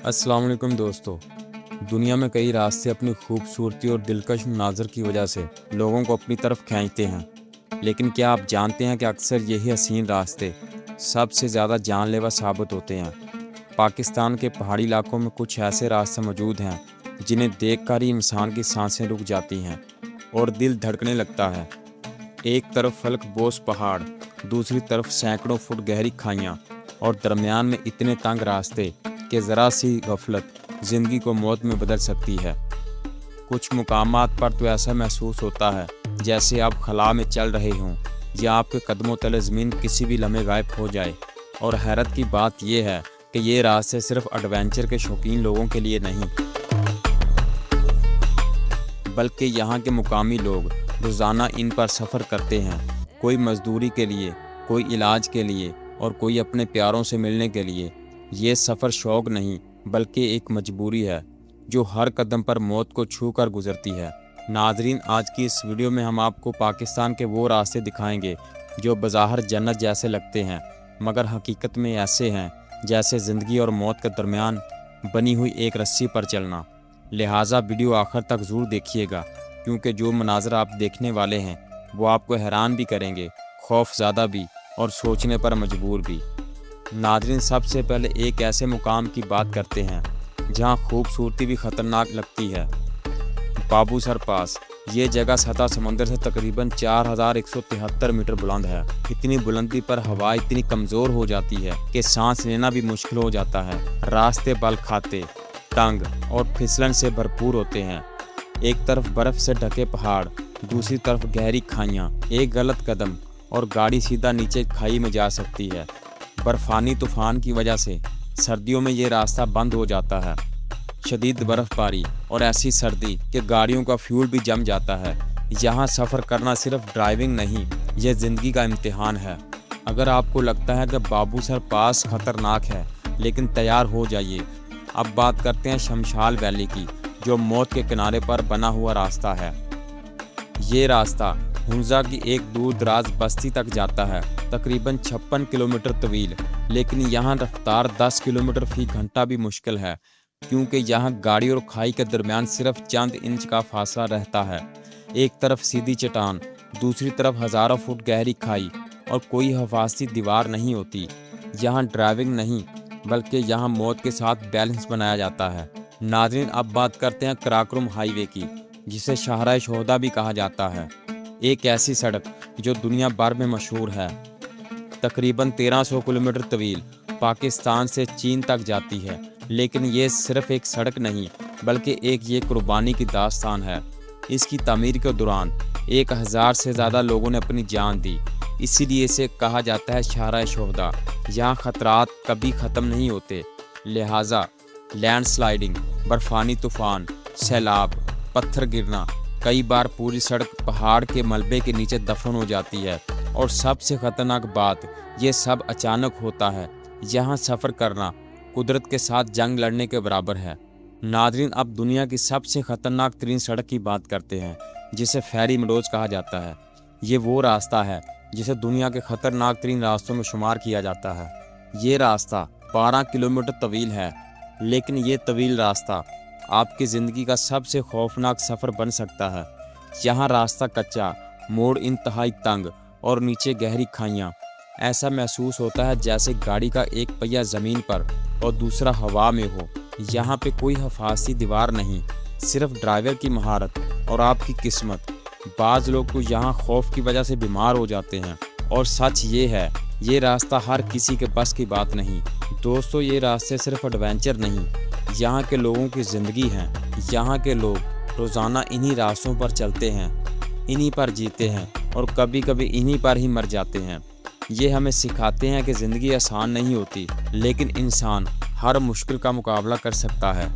अस्सलाम वालेकुम दोस्तों। दुनिया में कई रास्ते अपनी खूबसूरती और दिलकश मंज़र की वजह से लोगों को अपनी तरफ खींचते हैं, लेकिन क्या आप जानते हैं कि अक्सर यही हसीन रास्ते सबसे ज़्यादा जानलेवा साबित होते हैं। पाकिस्तान के पहाड़ी इलाकों में कुछ ऐसे रास्ते मौजूद हैं जिन्हें देखकर ही इंसान की सांसें रुक जाती हैं और दिल धड़कने लगता है। एक तरफ फलक बोस पहाड़, दूसरी तरफ सैकड़ों फुट गहरी खाइयाँ और दरमियान में इतने तंग रास्ते कि ज़रा सी गफलत ज़िंदगी को मौत में बदल सकती है। कुछ मुकामात पर तो ऐसा महसूस होता है जैसे आप खला में चल रहे हों या आपके कदमों तले ज़मीन किसी भी लम्हे गायब हो जाए। और हैरत की बात यह है कि ये रास्ते सिर्फ एडवेंचर के शौकीन लोगों के लिए नहीं, बल्कि यहाँ के मुकामी लोग रोज़ाना इन पर सफ़र करते हैं। कोई मजदूरी के लिए, कोई इलाज के लिए और कोई अपने प्यारों से मिलने के लिए। ये सफ़र शौक़ नहीं बल्कि एक मजबूरी है जो हर कदम पर मौत को छू कर गुजरती है। नाजरीन, आज की इस वीडियो में हम आपको पाकिस्तान के वो रास्ते दिखाएंगे जो बज़ाहिर जन्नत जैसे लगते हैं, मगर हकीकत में ऐसे हैं जैसे ज़िंदगी और मौत के दरमियान बनी हुई एक रस्सी पर चलना। लिहाजा वीडियो आखिर तक ज़रूर देखिएगा, क्योंकि जो मनाज़र आप देखने वाले हैं वो आपको हैरान भी करेंगे, खौफज़दा भी और सोचने पर मजबूर भी। नाज़रीन, सबसे पहले एक ऐसे मुकाम की बात करते हैं जहां खूबसूरती भी ख़तरनाक लगती है। बाबूसर पास। ये जगह सतह समंदर से तकरीबन 4173 मीटर बुलंद है। इतनी बुलंदी पर हवा इतनी कमज़ोर हो जाती है कि सांस लेना भी मुश्किल हो जाता है। रास्ते बल खाते, तंग और फिसलन से भरपूर होते हैं। एक तरफ बर्फ़ से ढके पहाड़, दूसरी तरफ गहरी खाइयाँ। एक गलत कदम और गाड़ी सीधा नीचे खाई में जा सकती है। बर्फानी तूफान की वजह से सर्दियों में ये रास्ता बंद हो जाता है। शदीद बर्फ़बारी और ऐसी सर्दी कि गाड़ियों का फ्यूल भी जम जाता है। यहाँ सफ़र करना सिर्फ ड्राइविंग नहीं, यह ज़िंदगी का इम्तिहान है। अगर आपको लगता है कि बाबूसर पास ख़तरनाक है, लेकिन तैयार हो जाइए। अब बात करते हैं शमशाल वैली की, जो मौत के किनारे पर बना हुआ रास्ता है। ये रास्ता हुंजा की एक दूर दराज बस्ती तक जाता है, तकरीबन 56 किलोमीटर तवील। लेकिन यहाँ रफ्तार 10 किलोमीटर फी घंटा भी मुश्किल है, क्योंकि यहाँ गाड़ी और खाई के दरमियान सिर्फ चंद इंच का फासला रहता है। एक तरफ सीधी चट्टान, दूसरी तरफ हज़ारों फुट गहरी खाई और कोई हिफाजती दीवार नहीं होती। यहाँ ड्राइविंग नहीं बल्कि यहाँ मौत के साथ बैलेंस बनाया जाता है। नाज़रीन, अब बात करते हैं कराकोरम हाईवे की, जिसे शाहराह शोहदा भी कहा जाता है। एक ऐसी सड़क जो दुनिया भर में मशहूर है, तकरीबन 1300 किलोमीटर तवील, पाकिस्तान से चीन तक जाती है। लेकिन ये सिर्फ एक सड़क नहीं बल्कि ये कुर्बानी की दास्तान है। इसकी तामीर के दौरान 1000 से ज़्यादा लोगों ने अपनी जान दी, इसीलिए इसे कहा जाता है शाहराह शोहदा। यहाँ खतरात कभी ख़त्म नहीं होते। लिहाजा लैंडस्लाइडिंग, बर्फानी तूफ़ान, सैलाब, पत्थर गिरना, कई बार पूरी सड़क पहाड़ के मलबे के नीचे दफन हो जाती है। और सबसे ख़तरनाक बात, ये सब अचानक होता है। यहाँ सफ़र करना कुदरत के साथ जंग लड़ने के बराबर है। नाज़रीन, अब दुनिया की सबसे ख़तरनाक तरीन सड़क की बात करते हैं, जिसे फेरी मेडोज़ कहा जाता है। ये वो रास्ता है जिसे दुनिया के ख़तरनाक तरीन रास्तों में शुमार किया जाता है। ये रास्ता 12 किलोमीटर तवील है, लेकिन ये तवील रास्ता आपकी ज़िंदगी का सबसे खौफनाक सफ़र बन सकता है। यहाँ रास्ता कच्चा, मोड़ इंतहाई तंग और नीचे गहरी खाइयाँ। ऐसा महसूस होता है जैसे गाड़ी का एक पहिया ज़मीन पर और दूसरा हवा में हो। यहाँ पे कोई हिफाजती दीवार नहीं, सिर्फ ड्राइवर की महारत और आपकी किस्मत। बाज़ लोग तो यहाँ खौफ की वजह से बीमार हो जाते हैं। और सच ये है, ये रास्ता हर किसी के बस की बात नहीं। दोस्तों, ये रास्ते सिर्फ एडवेंचर नहीं, यहाँ के लोगों की ज़िंदगी हैं। यहाँ के लोग रोज़ाना इन्हीं रास्तों पर चलते हैं, इन्हीं पर जीते हैं और कभी कभी इन्हीं पर ही मर जाते हैं। ये हमें सिखाते हैं कि ज़िंदगी आसान नहीं होती, लेकिन इंसान हर मुश्किल का मुकाबला कर सकता है।